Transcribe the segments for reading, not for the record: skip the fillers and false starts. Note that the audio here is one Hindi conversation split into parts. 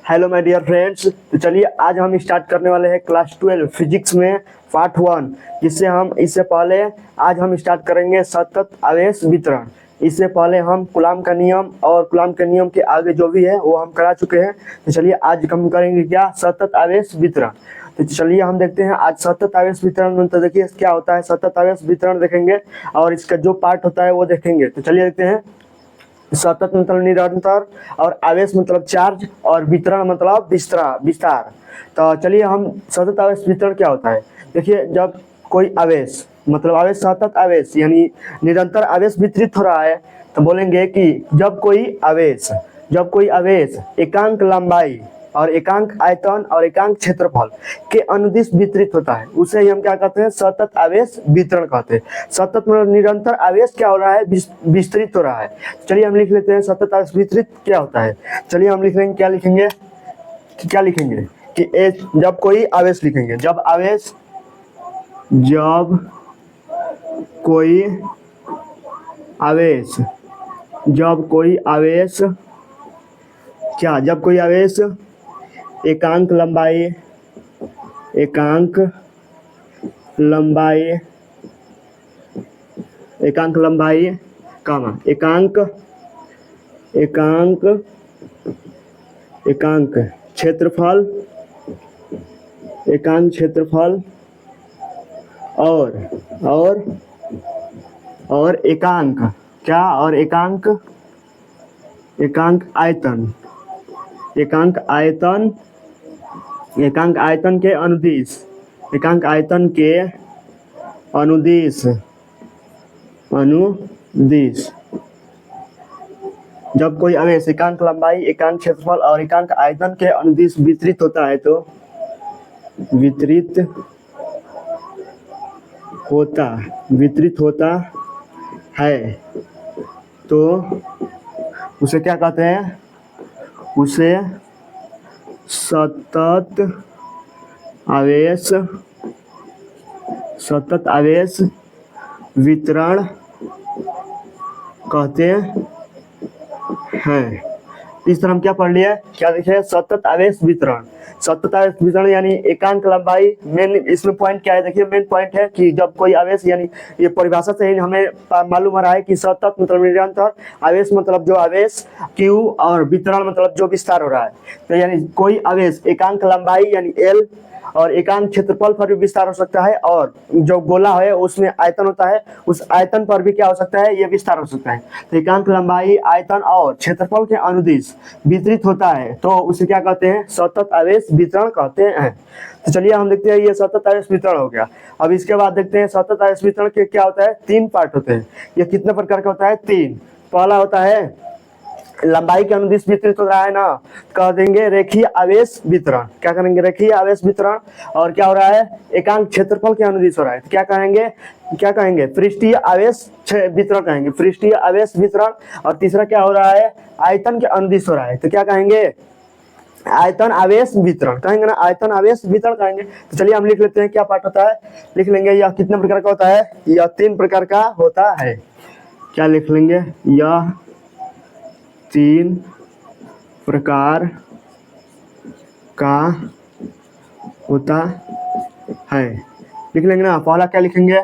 Hello my dear friends. तो चलिए आज हम स्टार्ट करने वाले हैं क्लास 12 फिजिक्स में पार्ट 1, जिससे हम इससे पहले आज हम स्टार्ट करेंगे सतत आवेश वितरण। इससे पहले हम कूलॉम का नियम और कूलॉम के नियम के आगे जो भी है वो हम करा चुके हैं। तो चलिए आज हम करेंगे क्या, सतत आवेश वितरण। तो चलिए हम देखते हैं आज सतत आवेश वितरण में। तो देखिए क्या होता है, सतत आवेश वितरण देखेंगे और इसका जो पार्ट होता है वो देखेंगे। तो चलिए देखते हैं। सतत मतलब निरंतर, और आवेश मतलब चार्ज, और वितरण मतलब विस्तार। तो चलिए हम सतत आवेश वितरण क्या होता है। देखिए जब कोई आवेश मतलब आवेश, सतत आवेश यानी निरंतर आवेश वितरित हो रहा है, तो बोलेंगे कि जब कोई आवेश एकांक लंबाई और एकांक आयतन और एकांक क्षेत्रफल के अनुदिश वितरित होता है, उसे ही हम क्या कहते हैं, सतत आवेश वितरण कहते हैं। सतत मतलब निरंतर आवेश क्या हो रहा है, विस्तृत हो रहा है। चलिए हम लिख लेते हैं सतत आवेश वितरित क्या होता है। चलिए हम लिख लेंगे, क्या लिखेंगे कि जब कोई आवेश लिखेंगे, जब कोई आवेश एकांक लंबाई कामा एकांक क्षेत्रफल और एकांक क्या, और एकांक आयतन के अनुदिश जब कोई आवेश एकांक लंबाई, एकांक क्षेत्रफल और एकांक आयतन के अनुदिश वितरित होता है, तो उसे क्या कहते हैं, उसे सतत आवेश वितरण कहते हैं। इस तरह हम क्या पढ़ लिया, क्या देखे, सतत आवेश वितरण यानी एकांक लंबाई। मेन इसमें पॉइंट क्या है, देखिए मेन पॉइंट है कि जब कोई आवेश, यानी ये परिभाषा से ही हमें मालूम हो रहा है कि सतत मतलब निरंतर, आवेश मतलब जो आवेश Q, और वितरण मतलब जो विस्तार हो रहा है। तो यानी कोई आवेश एकांक लंबाई यानी L और एकांक क्षेत्रफल पर भी विस्तार हो सकता है, और जो गोला है उसमें आयतन होता है, उस आयतन पर भी क्या हो सकता है, ये विस्तार हो सकता है। तो एकांक लंबाई, आयतन और क्षेत्रफल के अनुदिश वितरित होता है, तो उसे क्या कहते हैं, सतत आवेश वितरण कहते हैं। तो चलिए हम देखते हैं, ये सतत आवेश वितरण हो गया। अब इसके बाद देखते हैं सतत आवेश वितरण के क्या होता है, 3 पार्ट होते हैं। ये कितने प्रकार का होता है, 3। पहला होता है लंबाई के अनुदिश वितरित हो रहा है ना, कह देंगे रेखीय आवेश वितरण। क्या करेंगे, रेखीय आवेश वितरण। और क्या हो रहा है, एकांक क्षेत्रफल के अनुदिश हो रहा है, तो क्या कहेंगे, पृष्ठीय आवेश वितरण कहेंगे, पृष्ठीय आवेश वितरण। और तीसरा क्या हो रहा है, आयतन के अनुदिश हो रहा है, तो क्या कहेंगे, आयतन आवेश वितरण कहेंगे ना, आयतन आवेश वितरण कहेंगे। तो चलिए हम लिख लेते हैं क्या पार्ट होता है, लिख लेंगे यह कितने प्रकार का होता है, यह 3 प्रकार का होता है। क्या लिख लेंगे, यह 3 प्रकार का होता है। लिख लेंगे ना, पहला क्या लिखेंगे,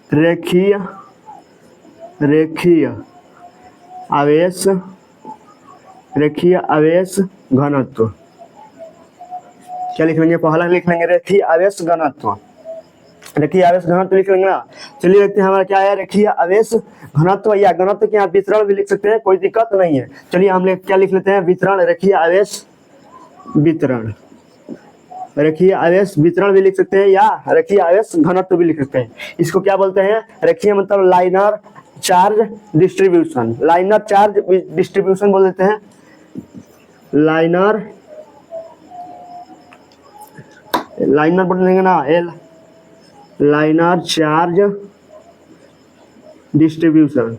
रेखीय आवेश घनत्व। क्या लिख लेंगे, पहला लिख लेंगे रेखीय आवेश घनत्व लिख लेंगे ना। चलिए देखते हैं हमारा क्या है, रेखीय आवेश घनत्व, या घनत्व के यहाँ वितरण भी लिख सकते हैं, कोई दिक्कत नहीं है। चलिए हम क्या लिख लेते हैं, वितरण, रेखीय आवेश वितरण भी लिख सकते हैं, या रेखीय आवेश घनत्व भी लिख सकते हैं। इसको क्या बोलते हैं, रेखीय मतलब लाइनर चार्ज डिस्ट्रीब्यूशन, बोल देते हैं। लाइनर बोल देंगे ना, लाइनर चार्ज डिस्ट्रीब्यूशन।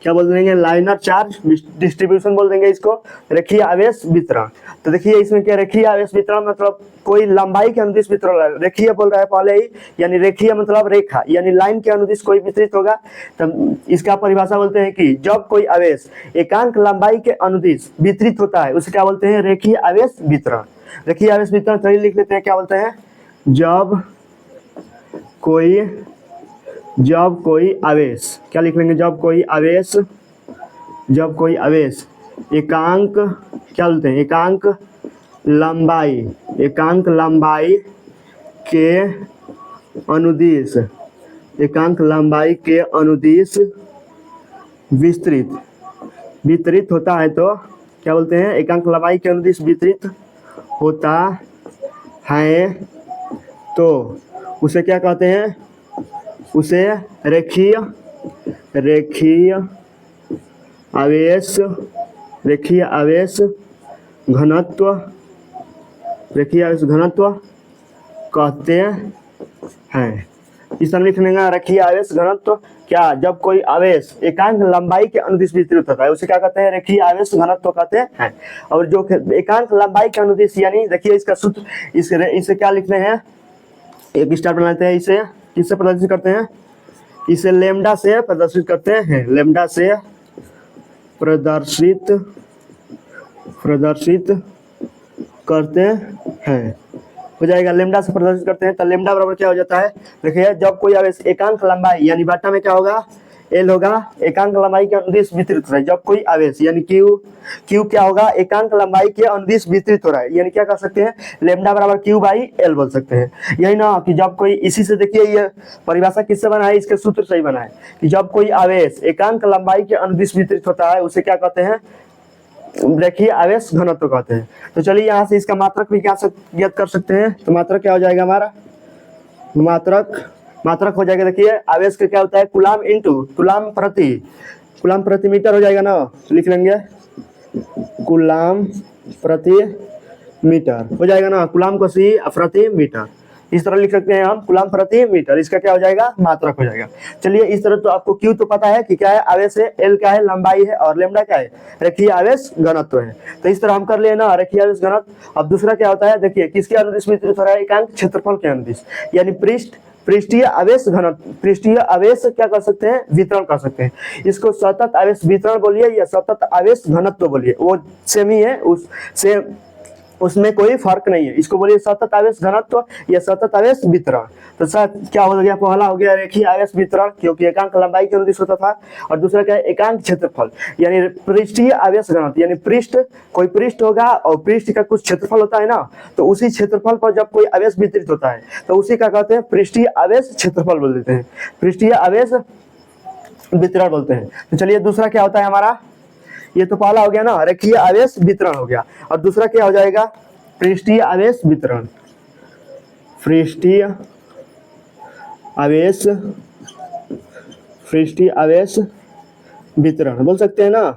क्या बोल देंगे, लाइनर चार्ज डिस्ट्रीब्यूशन बोल देंगे इसको, रेखीय आवेश वितरण। तो देखिए इसमें क्या रेखीय आवेश वितरण मतलब कोई लंबाई के अनुदिश वितरण, रेखीय बोल रहा है पहले ही, यानी रेखीय मतलब रेखा यानी लाइन के अनुदिश कोई वितरित होगा। तो इसका परिभाषा बोलते हैं कि जब कोई आवेश एकांक लंबाई के अनुदिश वितरित होता है उसे क्या बोलते हैं, रेखीय आवेश वितरण। रेखीय आवेश वितरण चलिए लिख लेते हैं, क्या बोलते हैं, जब कोई आवेश, क्या लिख लेंगे, जब कोई आवेश एकांक, क्या बोलते हैं, एकांक लंबाई के अनुदिश वितरित होता है, तो क्या बोलते हैं, एकांक लंबाई के अनुदिश वितरित होता है तो उसे क्या कहते हैं, उसे रेखीय आवेश घनत्व कहते हैं। इस तरह लिख लेंगे, रेखीय आवेश घनत्व क्या, जब कोई आवेश एकांक लंबाई के अनुदिश वितरित होता है उसे क्या कहते हैं, रेखीय आवेश घनत्व कहते हैं। और जो एकांक लंबाई के अनुदिश, यानी देखिए इसका सूत्र, इसे क्या लिखते हैं, एक स्टार बनाते हैं, इसे किससे प्रदर्शित करते हैं, इसे लेमडा से प्रदर्शित करते हैं, लेमडा से प्रदर्शित करते हैं, हो जाएगा, लेमडा से प्रदर्शित करते हैं। तो लेमडा बराबर क्या हो जाता है, देखिए जब कोई आवेश एकांक लंबाई यानी बाटा में क्या होगा, एल होगा, एकांक लंबाई के अनुदिश वितरित हो रहा है, जब कोई आवेश यानी क्यू क्या होगा, एकांक लंबाई के अनुदिश वितरित हो रहा है, यानी क्या कर सकते हैं, लेमडा बराबर क्यू बाई एल बोल सकते हैं। यही ना कि जब कोई, इसी से देखिए ये परिभाषा किससे बना है, इसके सूत्र से ही बना है कि जब कोई आवेश एकांक लंबाई के अनुदिश वितरित होता है उसे क्या कहते हैं, रेखीय आवेश घनत्व कहते हैं। तो चलिए यहाँ से इसका मात्रक भी क्या ज्ञात कर सकते हैं। तो मात्रक क्या हो जाएगा हमारा, मात्रक हो जाएगा, देखिए आवेश का क्या होता है, कुलाम इंटू कुलाम प्रति मीटर हो जाएगा ना, लिख लेंगे कुलाम प्रति मीटर हो जाएगा ना, कुलाम को सी प्रति मीटर, इस तरह लिख सकते हैं हम, कुलाम प्रति मीटर, इसका क्या हो जाएगा, मात्रक हो जाएगा। चलिए इस तरह तो आपको क्यू तो पता है कि क्या है, आवेश है, एल क्या है, लंबाई है, और लेमडा क्या है, रेखीय आवेश घनत्व है। तो इस तरह हम कर लिए ना रेखीय आवेश घनत्व। अब दूसरा क्या होता है, देखिए किसके अनुदिश वितरित हो रहा है, एकांक क्षेत्रफल के अनुदिश, यानी पृष्ठीय आवेश घनत्व, पृष्ठीय आवेश क्या कर सकते हैं, वितरण कर सकते हैं। इसको सतत आवेश वितरण बोलिए या सतत आवेश घनत्व बोलिए, वो सेम ही है, उसमें कोई फर्क नहीं है। इसको बोलिए सतत आवेश घनत्व या सतत आवेश वितरण। तो सर क्या हो गया, पहला हो गया रेखीय आवेश वितरण क्योंकि एकांक लंबाई के अनुदिश होता था, और दूसरा क्या है, एकांक क्षेत्रफल यानी पृष्ठीय आवेश घनत्व, यानी कोई पृष्ठ होगा और पृष्ठ का कुछ क्षेत्रफल होता है ना, तो उसी क्षेत्रफल पर जब कोई आवेश वितरित होता है तो उसी का कहते हैं पृष्ठीय आवेश क्षेत्रफल बोल देते हैं, पृष्ठीय आवेश वितरण बोलते हैं। तो चलिए दूसरा क्या होता है हमारा, ये तो पहला हो गया ना रेखीय आवेश वितरण हो गया, और दूसरा क्या हो जाएगा, पृष्ठीय आवेश वितरण, पृष्ठीय आवेश वितरण बोल सकते हैं ना,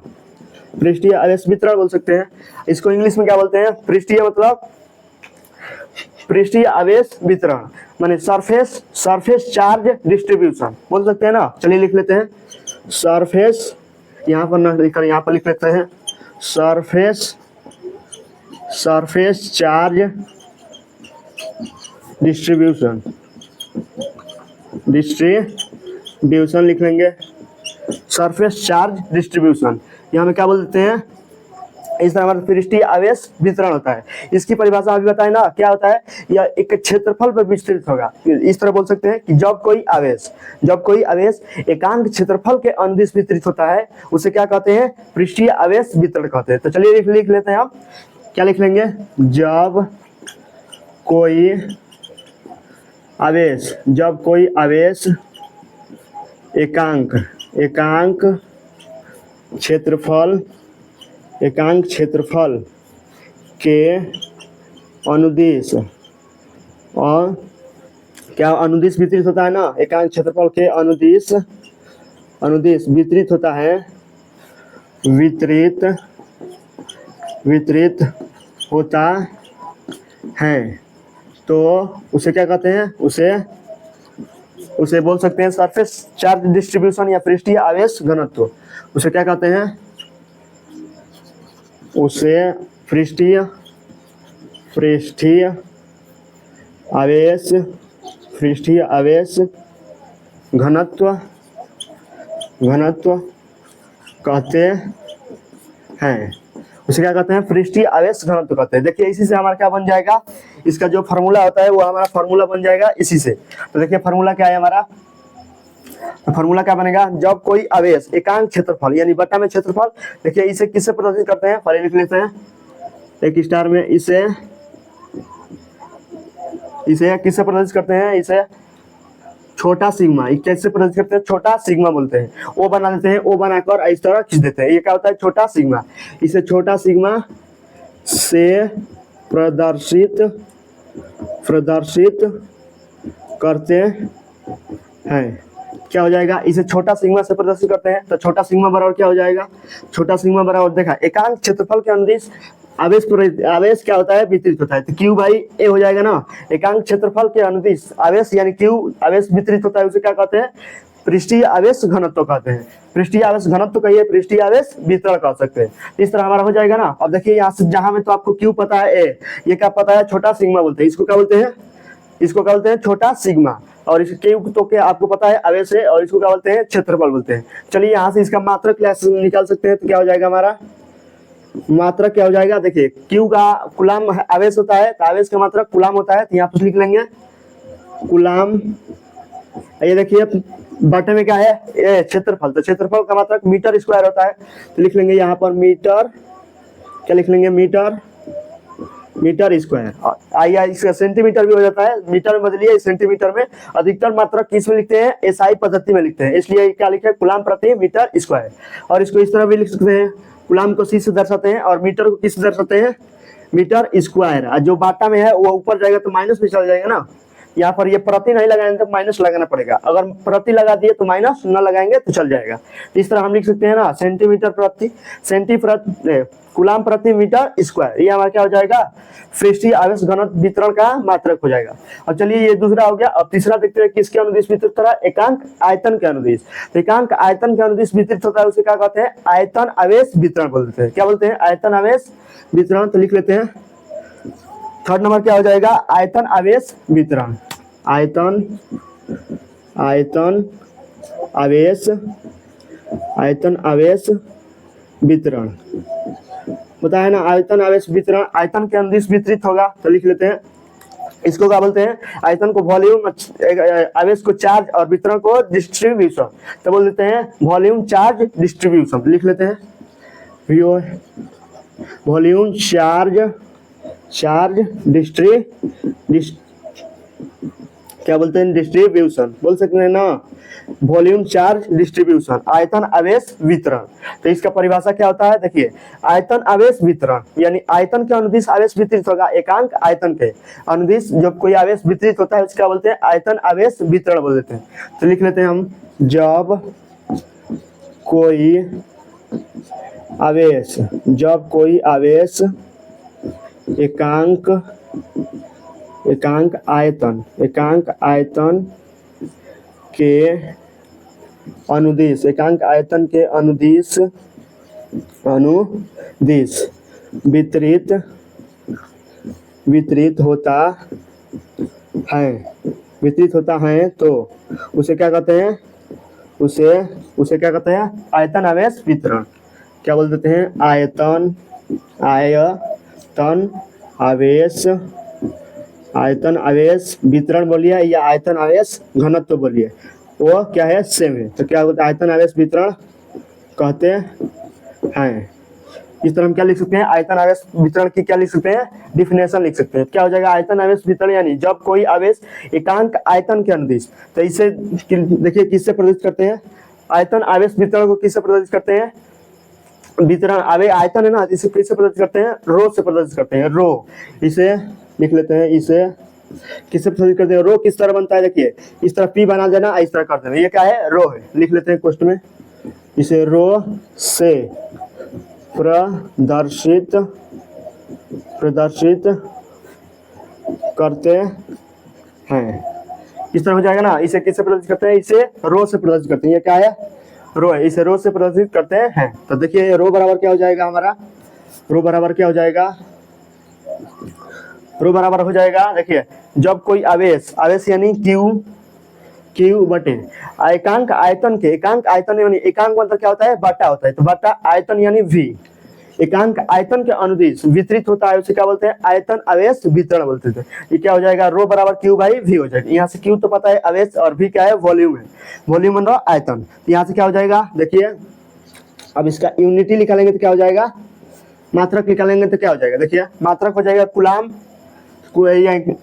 पृष्ठीय आवेश वितरण बोल सकते हैं। इसको इंग्लिश में क्या बोलते हैं, पृष्ठीय मतलब पृष्ठीय आवेश वितरण माने सरफेस चार्ज डिस्ट्रीब्यूशन बोल सकते हैं ना। चलिए लिख लेते हैं, सरफेस, यहाँ पर न लिखकर यहाँ पर लिख लेते हैं, सरफेस चार्ज डिस्ट्रीब्यूशन लिख लेंगे, सरफेस चार्ज डिस्ट्रीब्यूशन, यहाँ में क्या बोल देते हैं, इस तरह हमारा पृष्ठीय आवेश वितरण होता है। इसकी परिभाषा अभी बताए ना, क्या होता है, यह एक क्षेत्रफल पर विस्तृत होगा। इस तरह बोल सकते हैं कि जब कोई आवेश एकांक क्षेत्रफल के अनुदिश वितरित होता है उसे क्या कहते हैं, पृष्ठीय आवेश वितरण कहते हैं। तो चलिए लिख लेते हैं हम, क्या लिख लेंगे, जब कोई आवेश एकांक क्षेत्रफल के अनुदिश, और क्या अनुदिश वितरित होता है ना, एकांक क्षेत्रफल के अनुदिश वितरित होता है, वितरित होता है, तो उसे क्या कहते हैं, उसे उसे बोल सकते हैं सरफेस चार्ज डिस्ट्रीब्यूशन या पृष्ठीय आवेश घनत्व। उसे क्या कहते हैं? उसे पृष्ठीय आवेश घनत्व कहते हैं। उसे क्या कहते हैं? पृष्ठीय आवेश घनत्व कहते हैं। देखिए इसी से हमारा क्या बन जाएगा, इसका जो फार्मूला होता है वो हमारा फार्मूला बन जाएगा इसी से। तो देखिए फार्मूला क्या है हमारा, तो फार्मूला क्या बनेगा, जब कोई आवेश एकांक क्षेत्रफल यानी बटा में क्षेत्रफल, देखिए इसे किससे प्रदर्शित करते हैं, पहले लिख लेते हैं एक स्टार में, इसे किससे प्रदर्शित करते हैं, इसे छोटा सिग्मा, कैसे प्रदर्शित करते हैं, छोटा सिग्मा बोलते हैं। ओ बना देते हैं, ओ बनाकर इस तरह खींच देते हैं, ये क्या होता है, छोटा सिग्मा। इसे छोटा सिग्मा से प्रदर्शित करते हैं। क्या हो जाएगा, इसे छोटा सिग्मा से प्रदर्शित करते हैं, तो छोटा सिग्मा बराबर क्या हो जाएगा, छोटा सिग्मा बराबर देखा एकांक क्षेत्रफल के अनुदिश आवेश क्या होता है, वितरित होता है। तो क्यू बाई ए हो जाएगा ना, एकांक क्षेत्रफल के अनुदिश आवेश यानी क्यू आवेश वितरित होता है, उसे क्या कहते हैं, पृष्ठीय आवेश घनत्व कहते हैं। पृष्ठीय आवेश घनत्व कहिए, पृष्ठीय आवेश वितरण कह सकते हैं। इस तरह हमारा हो जाएगा ना। अब देखिए यहाँ से जहां में तो आपको क्यू पता है, ए, ये क्या पता है, छोटा सिग्मा बोलते हैं। इसको क्या बोलते हैं, इसको क्या बोलते हैं, छोटा सिग्मा। और इस क्यू तो क्या आपको पता है आवेश है, और इसको क्या बोलते हैं, क्षेत्रफल बोलते हैं। चलिए यहाँ से इसका मात्रक निकाल सकते हैं, तो क्या हो जाएगा हमारा मात्रक क्या हो जाएगा, देखिए क्यू का कुलाम आवेश होता है, तो आवेश का मात्रक कुलाम होता है, तो यहाँ पर लिख लेंगे कुलाम। ये देखिए बटे में क्या है, ये क्षेत्रफल, तो क्षेत्रफल का मात्रक मीटर स्क्वायर होता है, तो लिख लेंगे यहाँ पर मीटर, क्या लिख लेंगे, मीटर स्क्वायर। आइए इसका सेंटीमीटर भी हो जाता है, मीटर में बदलिए सेंटीमीटर में। अधिकतर मात्रक किस में लिखते हैं, एसआई पद्धति में लिखते हैं, इसलिए क्या लिखे, कुलाम प्रति मीटर स्क्वायर। और इसको इस तरह भी लिख सकते हैं, कुलाम को सी से दर्शाते हैं और मीटर को किस से दर्शाते हैं, मीटर स्क्वायर। जो बाटा में है वो ऊपर जाएगा तो माइनस में चला जाएगा ना, यहाँ पर ये प्रति नहीं लगाएंगे तो माइनस लगाना पड़ेगा, अगर प्रति लगा दिए तो माइनस न लगाएंगे तो चल जाएगा। इस तरह हम लिख सकते हैं ना, सेंटीमीटर प्रति कुलाम प्रति मीटर स्क्वायर, ये हमारा क्या हो जाएगा, पृष्ठीय आवेश घनत्व वितरण का मात्रक हो जाएगा। अब चलिए ये दूसरा हो गया। अब तीसरा देखते हैं किसके अनुदिश वितरित हो रहा है, एकांक आयतन के अनुदिश। तो एकांक आयतन के अनुदिश वितरित होता है, उसे क्या कहते हैं, आयतन आवेश वितरण बोलते हैं। क्या बोलते हैं, आयतन आवेश वितरण। तो लिख लेते हैं थर्ड नंबर क्या हो जाएगा, आयतन आवेश वितरण। आयतन आवेश वितरण बताया ना, आयतन आवेश वितरण, आयतन के अनुदिश वितरित होगा, तो लिख लेते हैं इसको क्या बोलते हैं, आयतन को वॉल्यूम, आवेश को चार्ज और वितरण को डिस्ट्रीब्यूशन, तो बोल देते हैं वॉल्यूम चार्ज डिस्ट्रीब्यूशन। लिख लेते हैं वॉल्यूम चार्ज क्या बोलते हैं, डिस्ट्रीब्यूशन बोल सकते हैं ना, वॉल्यूम चार्ज डिस्ट्रीब्यूशन, आयतन आवेश वितरण। तो इसका परिभाषा क्या होता है, देखिए आयतन आवेश वितरण यानी आयतन के अनुदिश आवेश वितरित होगा, एकांक आयतन के अनुदिश जब कोई आवेश वितरित होता है उसका क्या बोलते हैं, आयतन आवेश वितरण बोल देते हैं। तो लिख लेते हैं हम, जब कोई आवेश एकांक आयतन के अनुदिश वितरित होता है तो उसे क्या कहते हैं, उसे क्या कहते हैं, आयतन आवेश वितरण। क्या बोल देते हैं, आयतन आवेश वितरण बोलिए या आयतन आवेश घनत्व बोलिए, वो क्या है, सेम है। तो क्या बोलते हैं, आयतन आवेश वितरण कहते हैं। इस तरह हम क्या लिख सकते हैं, आयतन आवेश वितरण की क्या लिख सकते हैं, डिफिनेशन लिख सकते हैं। क्या हो जाएगा, आयतन आवेश वितरण यानी जब कोई आवेश एकांक आयतन के अनुदिश, तो इसे देखिए किससे प्रदर्शित करते हैं, आयतन आवेश वितरण को किससे प्रदर्शित करते हैं, वितरण आयतन है ना, इसे किससे प्रदर्शित करते हैं, रो से प्रदर्शित करते हैं, रो। इसे लिख लेते हैं, इसे किससे प्रदर्शित करते हैं, रो किस तरह बनता है, देखिए इस तरह पी बना देना, इस तरह कर देना, ये क्या है, रो है। लिख लेते हैं क्वेश्चन में, इसे रो से प्रदर्शित करते हैं। इस तरह हो जाएगा ना। इसे किससे प्रदर्शित करते हैं, इसे रो से प्रदर्शित करते हैं। ये क्या है, रो है, इसे रो से प्रदर्शित करते हैं। तो देखिए रो बराबर क्या हो जाएगा हमारा, रो बराबर क्या हो जाएगा, रो बराबर हो जाएगा, देखिए जब कोई आवेश, आवेश यानी क्यू बटे एकांक आयतन के, एकांक आयतन यानी एकांक मतलब क्या होता है, बटा होता है, तो बटा आयतन यानी वी, एकांक आयतन के अनुदिश वितरित होता है, उसे क्या बोलते हैं, आयतन आवेश वितरण बोलते थे। ये क्या हो जाएगा, रो बराबर क्यू बाई वी हो जाएगा। यहाँ से क्यू तो पता है आवेश, और वी क्या है, वॉल्यूम है, वॉल्यूम मतलब आयतन। यहाँ से क्या हो जाएगा, देखिए अब इसका यूनिटी निकालेंगे तो क्या हो जाएगा, मात्रक निकालेंगे तो क्या हो जाएगा, देखिए मात्रक हो जाएगा कुलाम,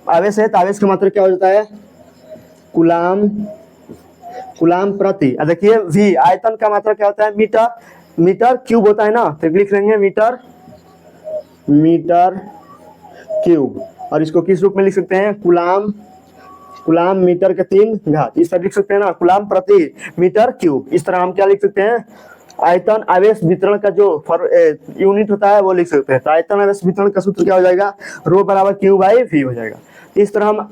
आवेश है तो आवेश का मात्रक क्या हो जाता है, कुलाम प्रति। देखिए वी आयतन का मात्रक क्या होता है, मीटर, मीटर क्यूब होता है ना, तो लिख लेंगे मीटर क्यूब। और इसको किस रूप में लिख सकते हैं, कुलाम मीटर के 3 घात, इस तरह लिख सकते हैं ना, कुलाम प्रति मीटर क्यूब। इस तरह हम क्या लिख सकते हैं, आयतन आवेश वितरण का जो यूनिट होता है वो लिख सकते हैं। तो आयतन आवेश वितरण का सूत्र क्या हो जाएगा, रो बराबर क्यू बाई वी हो जाएगा। इस तरह हम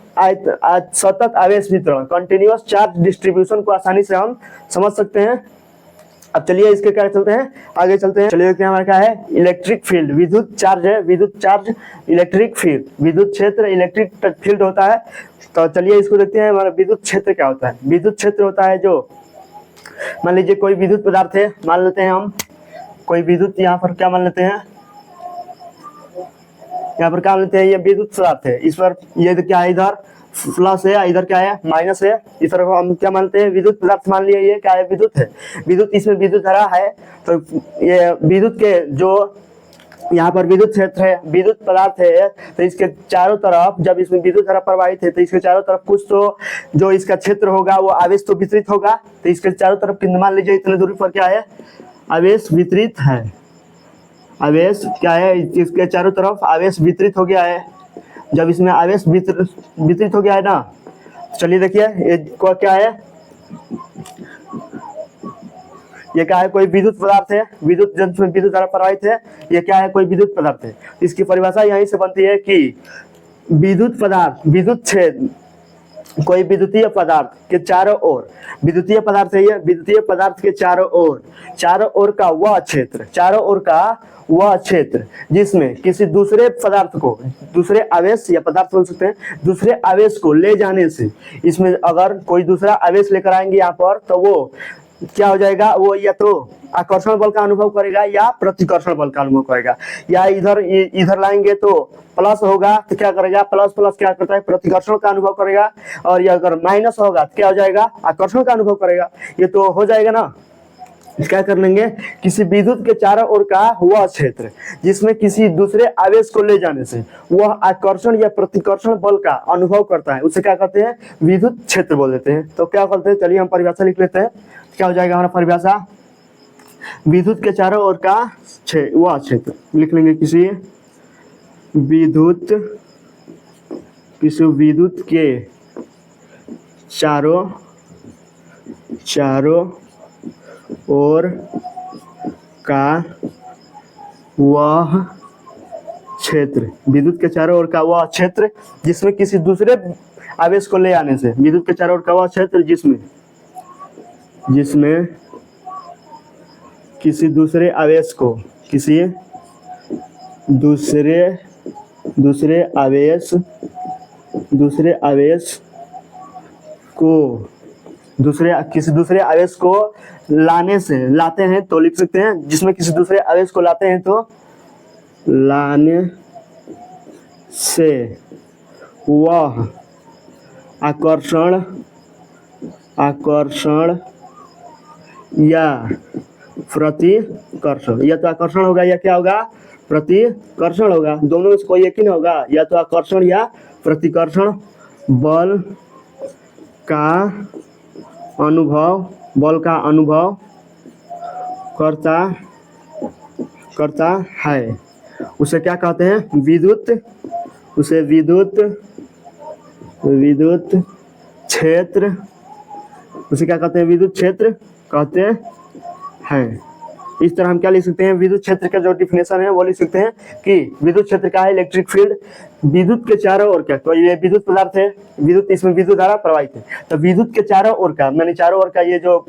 सतत आवेश वितरण, कंटिन्यूअस चार्ज डिस्ट्रीब्यूशन को आसानी से हम समझ सकते हैं। अब चलिए इसके क्या चलते हैं, आगे चलते हैं। चलिए देखते हैं हमारा क्या है, इलेक्ट्रिक फील्ड, विद्युत चार्ज है, विद्युत चार्ज, इलेक्ट्रिक फील्ड, विद्युत क्षेत्र, इलेक्ट्रिक फील्ड होता है। तो चलिए इसको देखते हैं, हमारा विद्युत क्षेत्र क्या होता है। विद्युत क्षेत्र होता है जो, मान लीजिए कोई विद्युत पदार्थ है, मान लेते हैं हम कोई विद्युत, यहाँ पर क्या मान लेते हैं, यहाँ पर क्या मान लेते हैं, ये विद्युत पदार्थ है, इस पर ये क्या है, इधर प्लस है, इधर क्या है, माइनस है, इस तरफ हम क्या मानते हैं, विद्युत पदार्थ मान लिया, ये क्या है, विद्युत है, विद्युत, इसमें विद्युत धारा है। तो ये विद्युत के जो यहाँ पर विद्युत क्षेत्र है, विद्युत पदार्थ है, तो इसके चारों तरफ जब इसमें विद्युत धारा प्रवाहित है तो इसके चारों तरफ कुछ तो जो इसका क्षेत्र होगा वो आवेश तो वितरित होगा। तो इसके चारों तरफ मान लीजिए इतने दूरी पर क्या है, आवेश वितरित है, आवेश क्या है, इसके चारों तरफ आवेश वितरित हो गया है। जब इसमें आवेश वितरित हो गया है ना, चलिए देखिए ये क्या है, ये क्या है, कोई विद्युत पदार्थ है, विद्युत जिसमें विद्युत धारा प्रवाहित है, ये क्या है, कोई विद्युत पदार्थ है। इसकी परिभाषा यहीं से बनती है कि विद्युत पदार्थ, विद्युत क्षेत्र, कोई विद्युतीय पदार्थ के चारों ओर, विद्युतीय पदार्थ है ये, विद्युतीय पदार्थ के चारों ओर का वह क्षेत्र, चारों ओर का वह क्षेत्र जिसमें किसी दूसरे पदार्थ को, दूसरे आवेश या पदार्थ बोल सकते हैं, दूसरे आवेश को ले जाने से, इसमें अगर कोई दूसरा आवेश लेकर आएंगे यहाँ पर, तो वो क्या हो जाएगा, वो या तो आकर्षण बल का अनुभव करेगा या प्रतिकर्षण बल का अनुभव करेगा। या इधर लाएंगे तो प्लस होगा तो क्या करेगा, प्लस क्या करता है, प्रतिकर्षण का अनुभव करेगा। और ये अगर माइनस होगा तो क्या हो जाएगा, आकर्षण का अनुभव करेगा। ये तो हो जाएगा ना। क्या कर लेंगे, किसी विद्युत के चारों ओर का वह क्षेत्र जिसमें किसी दूसरे आवेश को ले जाने से वह आकर्षण या प्रतिकर्षण बल का अनुभव करता है, उसे क्या कहते हैं, विद्युत क्षेत्र बोल देते हैं। तो क्या करते हैं, चलिए हम परिभाषा लिख लेते हैं। क्या हो जाएगा हमारा परिभाषा, विद्युत के चारों ओर का वह क्षेत्र लिख लेंगे, किसी विद्युत के चारों ओर का वह क्षेत्र, विद्युत के चारों ओर का वह क्षेत्र जिसमें किसी दूसरे आवेश को ले आने से, विद्युत के चारों ओर का वह क्षेत्र जिसमें किसी दूसरे आवेश को, किसी दूसरे आवेश को लाते हैं तो लिख सकते हैं, जिसमें किसी दूसरे आवेश को लाते हैं तो लाने से वह आकर्षण या प्रतिकर्षण, या तो आकर्षण होगा या क्या होगा, प्रतिकर्षण होगा। दोनों में से कोई एक ही ना होगा, या तो आकर्षण या प्रतिकर्षण बल का अनुभव करता है। उसे क्या कहते हैं, विद्युत क्षेत्र, उसे क्या कहते हैं, विद्युत क्षेत्र कहते हैं। इस तरह हम क्या लिख सकते हैं, विद्युत क्षेत्र का जो डिफिनेशन है वो लिख सकते हैं कि विद्युत क्षेत्र का है इलेक्ट्रिक फील्ड, विद्युत के चारों ओर का, तो ये विद्युत पदार्थ है, विद्युत, इसमें विद्युत धारा प्रवाहित है, तो विद्युत के चारों ओर का, मैंने चारों ओर का ये जो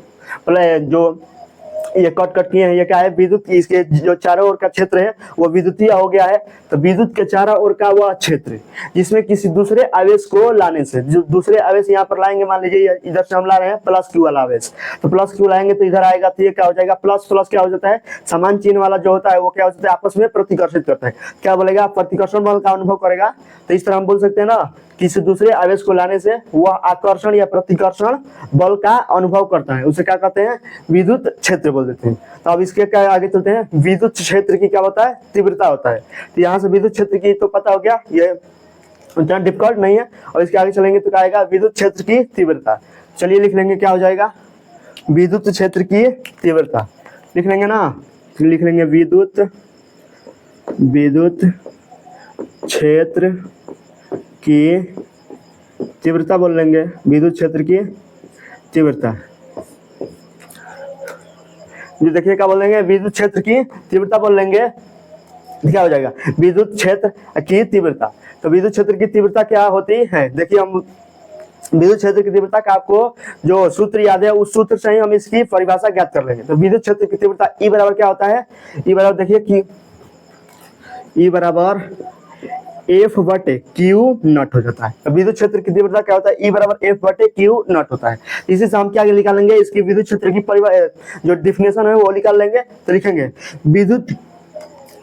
ये कट कट किए हैं, ये क्या है, विद्युत, इसके जो चारों ओर का क्षेत्र है वो विद्युतीय हो गया है। तो विद्युत के चारों ओर का वह क्षेत्र जिसमें किसी दूसरे आवेश को लाने से, जो दूसरे आवेश यहाँ पर लाएंगे, मान लीजिए इधर से हम ला रहे हैं प्लस क्यू वाला आवेश, तो प्लस क्यू लाएंगे तो इधर आएगा, तो ये क्या हो जाएगा, प्लस प्लस क्या हो जाता है, समान चिन्ह वाला जो होता है वो क्या हो जाता है, आपस में प्रतिकर्षित करता है, क्या बोलेगा, प्रतिकर्षण बल का अनुभव करेगा। तो इस तरह हम बोल सकते हैं ना, किसी दूसरे आवेश को लाने से वह आकर्षण या प्रतिकर्षण बल का अनुभव करता है, उसे क्या कहते हैं, विद्युत क्षेत्र बोल देते हैं। तो अब इसके क्या आगे चलते हैं, विद्युत क्षेत्र की क्या होता है, तीव्रता होता है। तो यहाँ से विद्युत क्षेत्र की तो पता हो गया, ये उतना डिफिकल्ट नहीं है। और इसके आगे चलेंगे तो क्या आएगा, विद्युत क्षेत्र की तीव्रता। चलिए लिख लेंगे, क्या हो जाएगा, विद्युत क्षेत्र की तीव्रता लिख लेंगे ना, लिख लेंगे विद्युत क्षेत्र की तीव्रता बोल लेंगे, विद्युत क्षेत्र की तीव्रता। ये देखिए क्या बोल लेंगे, विद्युत क्षेत्र की तीव्रता बोल लेंगे, क्या हो जाएगा, विद्युत क्षेत्र की तीव्रता। तो विद्युत क्षेत्र की तीव्रता क्या होती है, देखिए हम विद्युत क्षेत्र की तीव्रता का आपको जो सूत्र याद है उस सूत्र से ही हम इसकी परिभाषा ज्ञात कर लेंगे। तो विद्युत क्षेत्र की तीव्रता ई बराबर क्या होता है, ई बराबर देखिए कि ई बराबर एफ बटे क्यू नॉट हो जाता है। तो विद्युत क्षेत्र की तीव्रता क्या होता है, ई बराबर एफ बटे क्यू नॉट होता है। इसी से हम क्या निकालेंगे, इसकी विद्युत क्षेत्र की जो डिफिनेशन है वो निकाल लेंगे। तो लिखेंगे विद्युत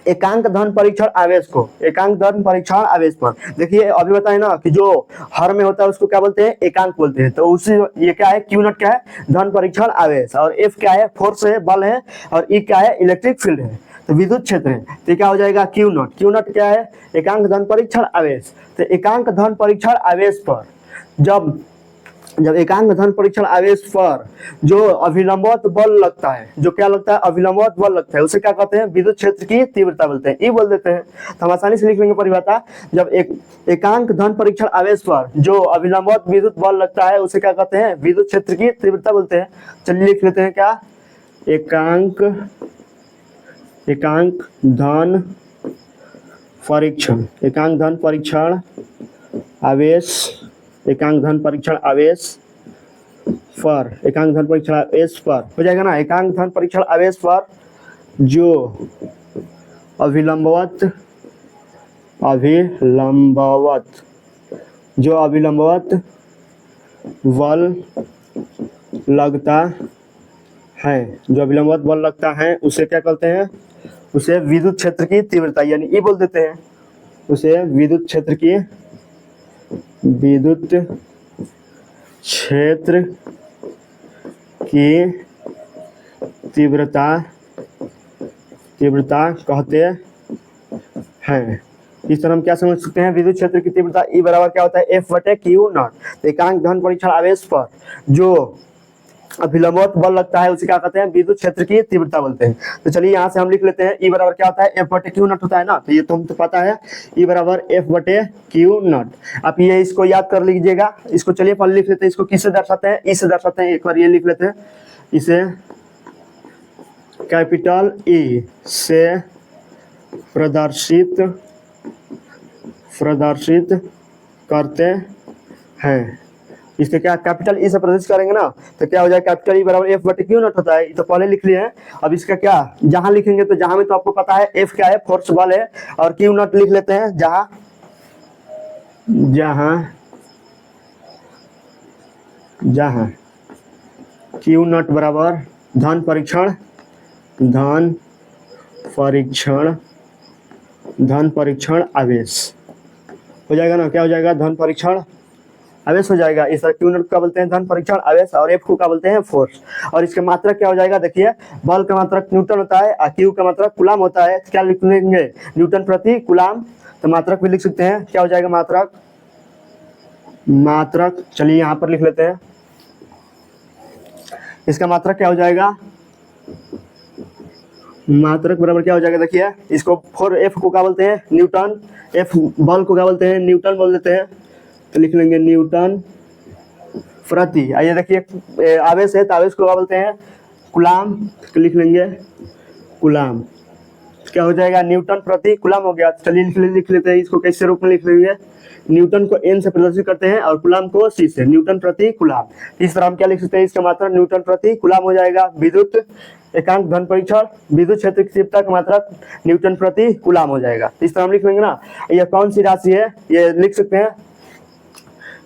एकांक धन परीक्षण आवेश को, एकांक धन परीक्षण आवेश पर, देखिए अभी बताए ना कि जो हर में होता है उसको क्या बोलते हैं, एकांक बोलते हैं। तो उसी ये क्या है, क्यू नॉट क्या है, धन परीक्षण आवेश, और एफ क्या है, फोर्स है, बल है, और ई क्या है, इलेक्ट्रिक फील्ड है, तो विद्युत क्षेत्र है। तो क्या हो जाएगा, क्यू नॉट, क्यू नॉट क्या है, एकांक धन परीक्षण आवेश। तो एकांक धन परीक्षण आवेश पर जब एकांक धन परीक्षण आवेश पर जो अभिलंबवत बल लगता है, जो क्या लगता है, अभिलंबवत बल लगता है, उसे क्या कहते हैं, विद्युत क्षेत्र की तीव्रता बोलते हैं, ई बोल देते हैं। तो हम आसानी से लिख लेंगे परिभाषा, जब एकांक धन परीक्षण आवेश पर जो अभिलंबवत विद्युत बल लगता है उसे क्या कहते हैं, विद्युत क्षेत्र की तीव्रता बोलते हैं। चलिए लिख लेते हैं, क्या, एकांक धन परीक्षण, एकांक धन परीक्षण आवेश, एकांक धन परीक्षण आवेश पर, एकांक धन परीक्षण आवेश पर हो जाएगा ना, एकांक धन परीक्षण आवेश पर जो अभिलंबवत बल लगता है, जो अभिलंबवत बल लगता है उसे क्या कहते हैं, उसे विद्युत क्षेत्र की तीव्रता यानी ई बोल देते हैं, उसे विद्युत क्षेत्र की तीव्रता कहते हैं। इस तरह हम क्या समझ सकते हैं, विद्युत क्षेत्र की तीव्रता ई बराबर क्या होता है, एफ बटे क्यू नॉट। तो एकांक धन परीक्षण आवेश पर जो अभिलंबवत बल लगता है उसे क्या कहते हैं, विद्युत क्षेत्र की तीव्रता बोलते हैं। तो चलिए यहाँ से हम लिख लेते हैं, ई बराबर क्या होता है, एफ बटे क्यू नॉट होता है ना, तो ये तो हमको पता है, ई बराबर एफ बटे क्यू नॉट। आप ये इसको याद कर लीजिएगा, इसको चलिए पहले लिख लेते हैं, इसको किससे दर्शाते हैं, ई से दर्शाते हैं। एक बार ये लिख लेते हैं, इसे कैपिटल ई से प्रदर्शित करते हैं। इसके क्या कैपिटल ई से प्रदर्शित करेंगे ना, तो क्या हो जाएगा, कैपिटल ई बराबर एफ बटे क्यू नॉट होता है, तो पहले लिख लिए हैं। अब इसका क्या, जहां लिखेंगे तो जहां में तो आपको पता है एफ क्या है, फोर्स बल है, और क्यू नॉट लिख लेते हैं जहां क्यू नॉट बराबर धन परीक्षण आवेश हो जाएगा ना, क्या हो जाएगा, धन परीक्षण आवेश हो जाएगा। इस क्यू नॉट का बोलते हैं धन परीक्षण आवेश, और एफ को क्या बोलते हैं, फोर्स। और इसके मात्रक क्या हो जाएगा, देखिए बल का मात्रक न्यूटन होता है और क्यू का मात्रक कूलाम होता है, क्या लिख लेंगे, न्यूटन प्रति कूलाम। तो मात्रक भी लिख सकते हैं, क्या हो जाएगा, मात्रक चलिए यहाँ पर लिख लेते हैं, इसका मात्रक क्या हो जाएगा, मात्रक बराबर क्या हो जाएगा, देखिए इसको फोर एफ को क्या बोलते हैं, न्यूटन, एफ बल को क्या बोलते हैं, न्यूटन बोल देते हैं। तो लिख लेंगे न्यूटन प्रति, आइए देखिए आवेश है तो आवेश को क्या बोलते हैं, कूलाम, तो लिख लेंगे कूलाम। क्या हो जाएगा, न्यूटन प्रति कूलाम हो गया। चलिए लिख लेते हैं इसको, कैसे रूप में लिख लेंगे, न्यूटन को n से प्रदर्शित करते हैं और कूलाम को c से, न्यूटन प्रति कूलाम। इस तरह हम क्या लिख सकते हैं, इसका मात्रा न्यूटन प्रति कूलाम हो जाएगा। विद्युत एकांक धन परीक्षण, विद्युत क्षेत्र की तीव्रता का मात्रा न्यूटन प्रति कूलाम हो जाएगा। इस तरह हम लिख लेंगे ना। यह कौन सी राशि है, ये लिख सकते हैं,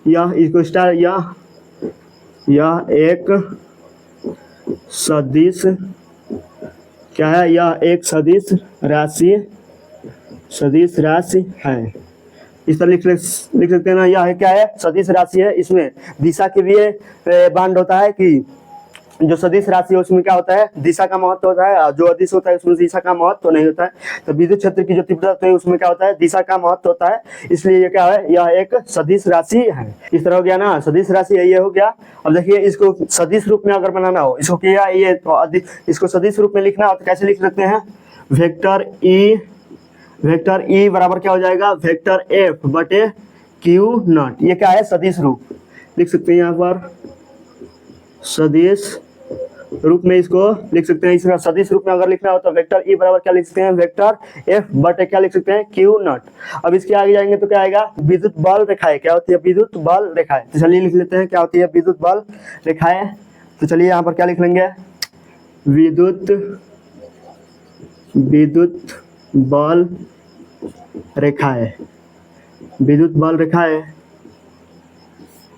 यह इसको स्टार, यह एक सदिश, क्या है, यह एक सदिश राशि है। इस तरह लिख सकते हैं ना। यह क्या है, सदिश राशि है। इसमें दिशा के लिए बांड होता है कि जो सदिश राशि है उसमें क्या होता है, दिशा का महत्व होता है, और जो अदिश होता है उसमें दिशा का महत्व नहीं होता है। तो विद्युत क्षेत्र की जो तीव्रता है उसमें क्या होता है, दिशा का महत्व होता है। इसलिए ये क्या है, यह एक सदिश राशि है। इस तरह हो गया ना, सदिश राशि है, ये हो गया। अब देखिए इसको सदिश रूप में अगर बनाना हो, इसको क्या, ये इसको सदिश रूप में लिखना हो तो कैसे लिख सकते हैं, वेक्टर ई बराबर क्या हो जाएगा, वेक्टर एफ बटे क्यू नॉट। ये क्या है, सदिश रूप लिख सकते हैं। यहाँ पर सदिश रूप में इसको लिख सकते हैं। इसका सदिश रूप में अगर लिखना हो तो वेक्टर ई बराबर क्या लिख सकते हैं, वेक्टर एफ बटे क्या लिख सकते हैं, क्यू नॉट। अब इसके आगे जाएंगे तो क्या आएगा, विद्युत बल रेखाएं। क्या होती है, विद्युत बल रेखाएं। तो चलिए लिख लेते हैं क्या होती है विद्युत बल रेखाएं। तो चलिए यहाँ पर क्या लिख लेंगे, विद्युत बल रेखाएं, विद्युत बल रेखाएं।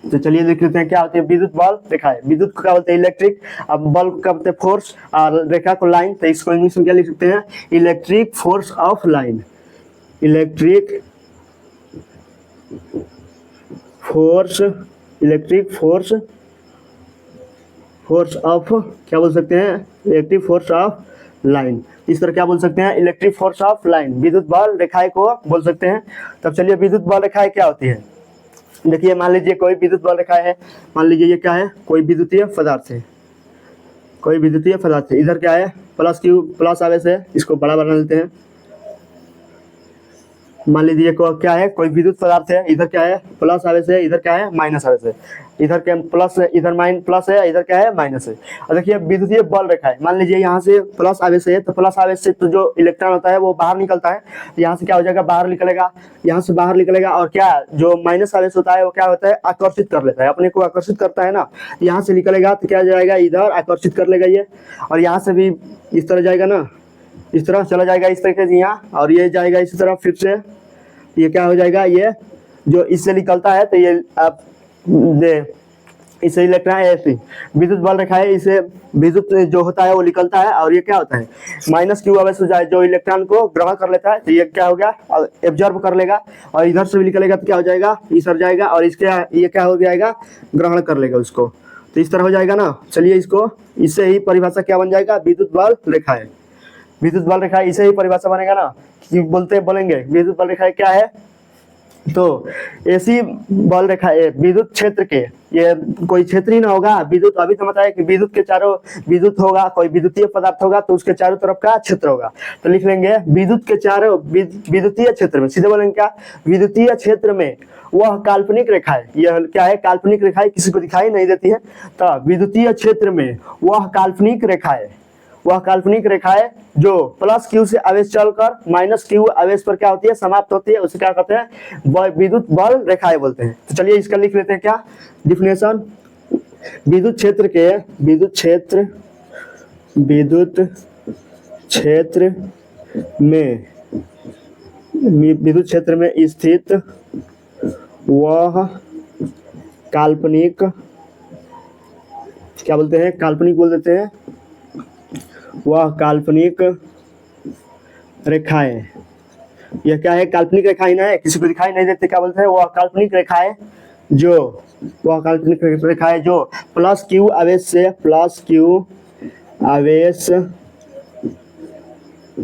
तो चलिए लिख लेते हैं क्या होती है विद्युत बल रेखाएं। विद्युत को क्या बोलते हैं, इलेक्ट्रिक, अब बल को क्या बोलते हैं, फोर्स, और रेखा को लाइन। तो इसको इंग्लिश में क्या लिख सकते हैं, electric force of line, electric force of क्या बोल सकते हैं, इलेक्ट्रिक फोर्स ऑफ लाइन। इस तरह क्या बोल सकते हैं, इलेक्ट्रिक फोर्स ऑफ लाइन, विद्युत बल रेखाएं को बोल सकते हैं। तब चलिए विद्युत बल रेखाएं क्या होती है। देखिए मान लीजिए कोई विद्युत बल रेखा है, मान लीजिए ये क्या है, कोई विद्युतीय पदार्थ है, इधर क्या है, प्लस क्यू, प्लस आवेश है। इसको बड़ा बना लेते हैं। मान लीजिए क्या है, कोई विद्युत पदार्थ है, इधर क्या है, प्लस आवेश है, इधर क्या है, माइनस आवेश है। इधर क्या प्लस है, इधर प्लस है, इधर क्या है, माइनस है। और देखिए विद्युतीय बल रेखा है, मान लीजिए यहाँ से प्लस आवेश है, तो प्लस आवेश से तो जो इलेक्ट्रॉन होता है वो बाहर निकलता है। यहाँ से क्या हो जाएगा, बाहर निकलेगा, यहाँ से बाहर निकलेगा। और क्या जो माइनस आवेश होता है वो क्या होता है, आकर्षित कर लेता है, अपने को आकर्षित करता है ना। यहाँ से निकलेगा तो क्या जाएगा, इधर आकर्षित कर लेगा ये, और यहाँ से भी इस तरह जाएगा ना, इस तरह चला जाएगा इस तरीके से यहाँ, और ये जाएगा इसी तरह फिर से। ये क्या हो जाएगा, ये जो इससे निकलता है तो ये आप इसे इलेक्ट्रॉन ऐसे विद्युत बल रेखा है, इसे विद्युत जो होता है वो निकलता है। और ये क्या होता है, माइनस क्यू आवेश हो जाए, जो इलेक्ट्रॉन को ग्रहण कर लेता है, तो ये क्या हो गया, एब्जॉर्ब कर लेगा। और इधर से भी निकलेगा तो क्या हो जाएगा, इधर जाएगा, और इसके ये क्या हो जाएगा, ग्रहण कर लेगा उसको। तो इस तरह हो जाएगा ना। चलिए इसको, इससे ही परिभाषा क्या बन जाएगा, विद्युत बल रेखा है। विद्युत बल रेखा इसे ही परिभाषा बनेगा ना, कि बोलेंगे विद्युत बल रेखा क्या है। तो ऐसी बल रेखा विद्युत क्षेत्र के, ये कोई क्षेत्र ही ना होगा, विद्युत, अभी तो बताया कि विद्युत के चारों, विद्युत होगा, कोई विद्युतीय पदार्थ होगा तो उसके चारों तरफ का क्षेत्र होगा। तो लिख लेंगे विद्युत के चारों, विद्युतीय क्षेत्र में, सीधे बोलेंगे क्या, विद्युतीय क्षेत्र में वह काल्पनिक रेखा है। यह क्या है, काल्पनिक रेखा है, किसी को दिखाई नहीं देती है। तो विद्युतीय क्षेत्र में वह काल्पनिक रेखा है, वह काल्पनिक रेखा है जो प्लस क्यू से आवेश चलकर माइनस क्यू आवेश पर क्या होती है, समाप्त होती है। उसे क्या कहते हैं, विद्युत बल रेखाएं बोलते हैं। तो चलिए इसका लिख लेते हैं क्या डिफिनेशन। विद्युत क्षेत्र के, विद्युत क्षेत्र में स्थित वह काल्पनिक, क्या बोलते हैं, काल्पनिक बोल देते हैं, वह काल्पनिक रेखाएं। यह क्या है, काल्पनिक रेखाएं ना है, किसी को दिखाई नहीं देते, क्या बोलते हैं, वह काल्पनिक रेखाएं जो, वह काल्पनिक रेखाएं जो प्लस क्यू आवेश से, प्लस क्यू आवेश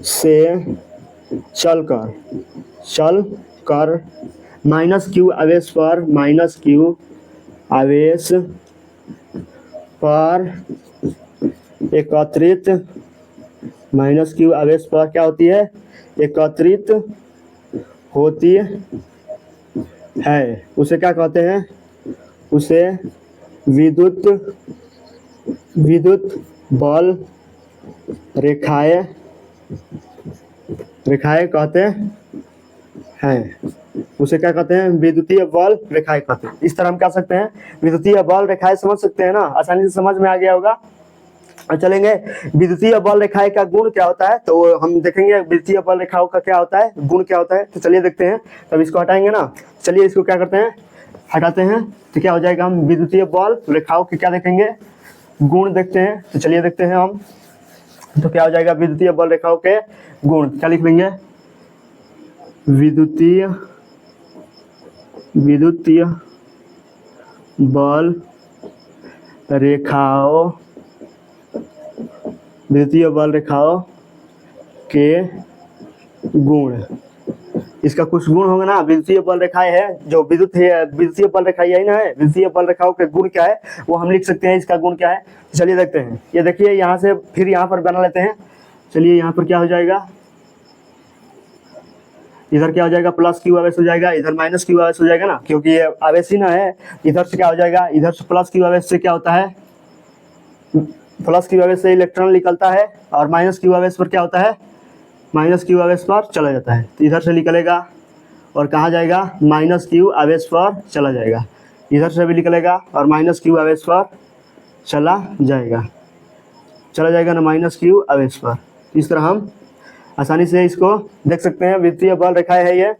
से चलकर माइनस क्यू आवेश पर, माइनस क्यू आवेश पर एकत्रित, माइनस क्यू आवेश पर क्या होती है, एकत्रित होती है। उसे क्या कहते हैं, उसे विद्युत बल रेखाएं रेखाएं कहते हैं, उसे क्या कहते हैं, विद्युतीय बल रेखाएं कहते हैं। इस तरह हम कह सकते हैं विद्युतीय बल रेखाएं, समझ सकते हैं ना, आसानी से समझ में आ गया होगा। चलेंगे विद्युतीय बल रेखाएं का गुण क्या होता है, तो हम देखेंगे विद्युतीय बल रेखाओं का क्या होता है, गुण क्या होता है। तो चलिए देखते हैं, तब इसको हटाएंगे ना। चलिए इसको क्या करते हैं, हटाते हैं, तो क्या हो जाएगा, हम विद्युतीय बल रेखाओं के क्या देखेंगे, गुण देखते हैं। तो चलिए देखते हैं हम, तो क्या हो जाएगा विद्युतीय बल रेखाओं के गुण, क्या लिख लेंगे, विद्युतीय बल रेखाओं, विद्युतीय बल रेखाओं के गुण। इसका कुछ गुण होगा ना, विद्युतीय बल रेखाएं है जो विद्युत है, विद्युतीय बल रेखा यही ना है, विद्युतीय बल रेखाओं के गुण क्या है वो हम लिख सकते हैं, इसका गुण क्या है। चलिए देखते हैं, ये देखिए यहाँ से फिर यहाँ पर बना लेते हैं। चलिए यहाँ पर क्या हो जाएगा, इधर क्या हो जाएगा, प्लस क्यू आवेश हो जाएगा, इधर माइनस क्यू आवेश हो जाएगा ना, क्योंकि ये आवेश ही ना है। इधर से क्या हो जाएगा, इधर से प्लस क्यू आवेश से क्या होता है, प्लस क्यू आवेश से इलेक्ट्रॉन निकलता है, और माइनस क्यू आवेश पर क्या होता है, माइनस क्यू आवेश पर चला जाता है। तो इधर से निकलेगा और कहाँ जाएगा, माइनस क्यू आवेश पर चला जाएगा। इधर से भी निकलेगा और माइनस क्यू आवेश पर चला जाएगा ना, माइनस क्यू आवेश पर। इस तरह हम आसानी से इसको देख सकते हैं, विद्युतीय बल रेखाएं है ये।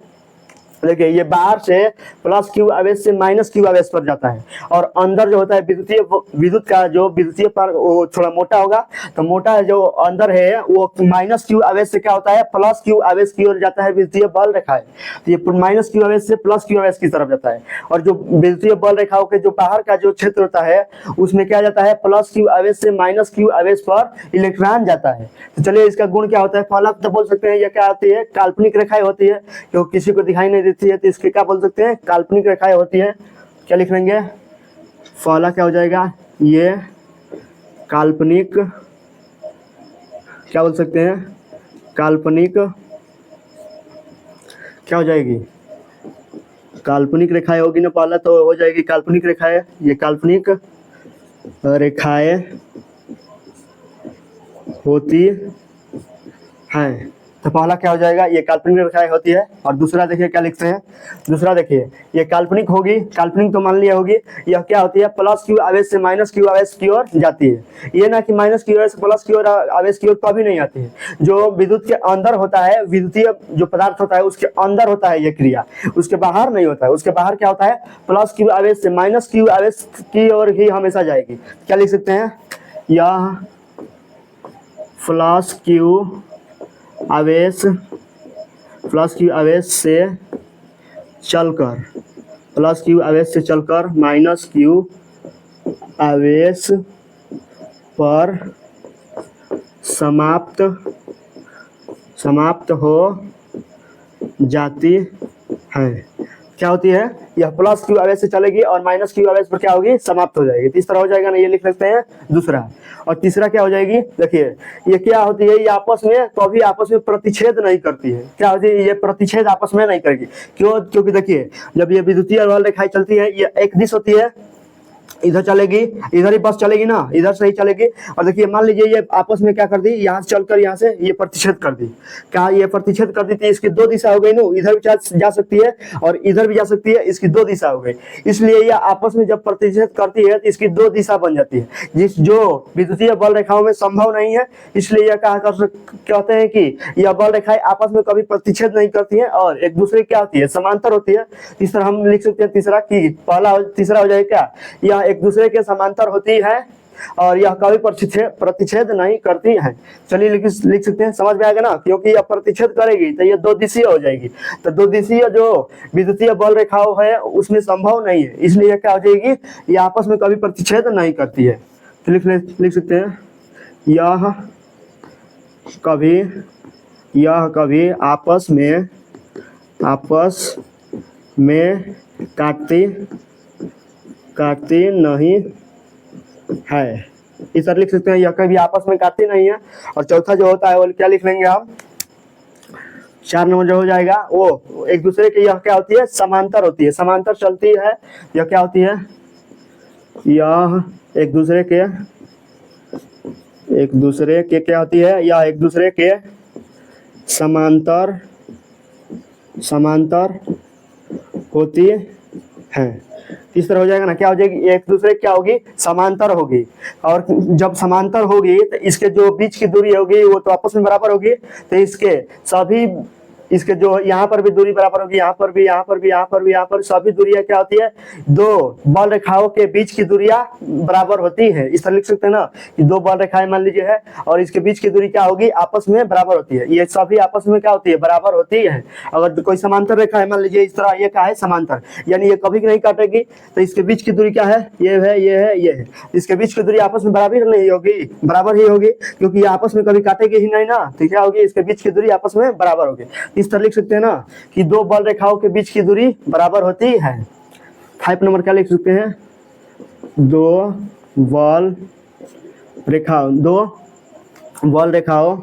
देखिए ये बाहर से प्लस क्यू आवेश से माइनस क्यू आवेश पर जाता है, और अंदर जो होता है विद्युत का जो विद्युतीय पर वो थोड़ा मोटा होगा, तो मोटा जो अंदर है वो माइनस क्यू आवेश से क्या होता है, प्लस क्यू आवेश की ओर जाता है विद्युतीय बल रेखाएं। तो ये माइनस क्यू आवेश से प्लस क्यू आवेश की तरफ जाता है, और जो विद्युतीय बल रेखाओं के जो बाहर का जो क्षेत्र होता है उसमें क्या जाता है, प्लस क्यू आवेश से माइनस क्यू आवेश पर इलेक्ट्रॉन जाता है। तो चलिए इसका गुण क्या होता है, पहला तो बोल सकते हैं ये क्या होती है, काल्पनिक रेखाएं होती है, क्योंकि किसी को दिखाई नहीं देती है, तो इसके क्या बोल सकते हैं, काल्पनिक रेखाएं होती है। क्या लिख लेंगे, पहला क्या हो जाएगा, ये काल्पनिक, क्या बोल सकते हैं, काल्पनिक क्या हो जाएगी, काल्पनिक रेखाएं होगी ना, पहला तो हो जाएगी काल्पनिक रेखाएं, ये काल्पनिक रेखाएं होती हैं। तो पहला क्या हो जाएगा, ये काल्पनिक रेखाएं होती है। और दूसरा देखिए क्या लिखते हैं, दूसरा देखिए ये काल्पनिक होगी, काल्पनिक तो मान लिया होगी, यह क्या होती है, प्लस क्यू आवेश से माइनस क्यू आवेश की ओर जाती है। ये ना कि माइनस क्यू आवेश से प्लस क्यू आवेश की ओर कभी नहीं आती है। जो विद्युत के अंदर होता है, विद्युतीय जो पदार्थ होता है उसके अंदर होता है ये क्रिया, उसके बाहर नहीं होता है। उसके बाहर क्या होता है, प्लस क्यू आवेश से माइनस क्यू आवेश की ओर ही हमेशा जाएगी। क्या लिख सकते हैं, यह प्लस क्यू आवेश से चलकर माइनस क्यू आवेश पर समाप्त हो जाती है। क्या होती है, यह प्लस क्यू आवेश से चलेगी और माइनस क्यू आवेश पर क्या होगी, समाप्त हो जाएगी। तो इस तरह हो जाएगा ना, ये लिख सकते हैं दूसरा। और तीसरा क्या हो जाएगी, देखिए ये क्या होती है, ये आपस में कभी आपस में प्रतिच्छेद नहीं करती है। क्या होती है, ये प्रतिच्छेद आपस में नहीं करेगी। क्यों, क्योंकि देखिए जब ये विद्युतीय बल रेखाएं चलती है, ये एक दिश होती है, इधर चलेगी, इधर ही बस चलेगी ना, इधर से ही चलेगी। और देखिए मान लीजिए ये आपस में क्या कर दी, यहाँ से चलकर यहाँ से ये प्रतिच्छेद कर दी। क्या ये प्रतिच्छेद कर दी थी, इसकी दो दिशा हो गई ना, इधर भी जा सकती है और इधर भी जा सकती है, इसकी दो दिशा हो गई। इसलिए ये आपस में जब प्रतिच्छेद करती है तो इसकी दो दिशा बन जाती है, जो विद्युतीय बल रेखाओं में संभव नहीं है। इसलिए यह कहते हैं कि यह बल रेखाएं आपस में कभी प्रतिच्छेद नहीं करती है और एक दूसरे क्या होती है, समांतर होती है। इस तरह हम लिख सकते हैं तीसरा कि तीसरा हो जाएगा क्या, यह एक दूसरे के समांतर होती है और यह कभी प्रतिच्छेद नहीं करती है। चलिए लिख सकते हैं, समझ में आएगा ना, क्योंकि यह प्रतिच्छेद करेगी तो यह दो दिशीय हो जाएगी। तो दो दिशीय जो विद्युतीय बल रेखाओं है उसमें संभव नहीं है, इसलिए क्या हो जाएगी, यह आपस में कभी प्रतिच्छेद नहीं करती है। तो लिख सकते हैं, यह कभी आपस में काटती नहीं है। इस तरह लिख सकते हैं, यह कभी आपस में काटती नहीं है। और चौथा जो होता है वो क्या लिख लेंगे हम, 4 नंबर जो हो जाएगा वो एक दूसरे के, यह क्या होती है, समांतर होती है, समांतर चलती है। यह क्या होती है, यह एक दूसरे के क्या होती है, यह एक दूसरे के समांतर समांतर होती है। इस तरह हो जाएगा ना, क्या हो जाएगी, एक दूसरे क्या होगी, समांतर होगी। और जब समांतर होगी तो इसके जो बीच की दूरी होगी वो तो आपस में बराबर होगी। तो इसके जो यहाँ पर भी दूरी बराबर होगी, यहाँ पर भी, यहाँ पर भी, यहाँ पर भी, यहाँ पर सभी दूरियां क्या होती है, दो बल रेखाओं के बीच की दूरियां बराबर होती है। इस तरह लिख सकते हैं ना कि दो बल रेखाएं मान लीजिए है और इसके बीच की दूरी क्या होगी, आपस में बराबर होती है। ये सभी आपस में क्या होती है, बराबर होती है। अगर कोई समांतर रेखा है मान लीजिए इस तरह, ये क्या है, समांतर, यानी ये कभी नहीं काटेगी। तो इसके बीच की दूरी क्या है, ये है, ये है, ये है। इसके बीच की दूरी आपस में बराबर नहीं होगी, बराबर ही होगी, क्योंकि ये आपस में कभी काटेगी ही नहीं ना। तो क्या होगी, इसके बीच की दूरी आपस में बराबर होगी। इस तरह लिख सकते हैं ना कि दो बल रेखाओं के बीच की दूरी बराबर होती है। 5 नंबर क्या लिख सकते हैं, दो बल रेखाओं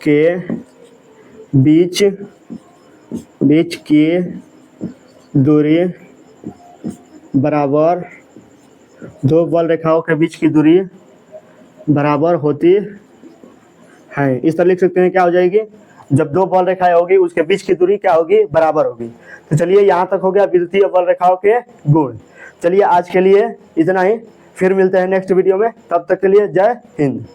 के बीच की दूरी बराबर, दो बल रेखाओं के बीच की दूरी बराबर होती है। इस तरह लिख सकते हैं, क्या हो जाएगी, जब दो बल रेखाएं होगी उसके बीच की दूरी क्या होगी, बराबर होगी। तो चलिए यहाँ तक हो गया विद्युतीय बल रेखाओं के गुण। चलिए आज के लिए इतना ही, फिर मिलते हैं नेक्स्ट वीडियो में। तब तक के लिए जय हिंद।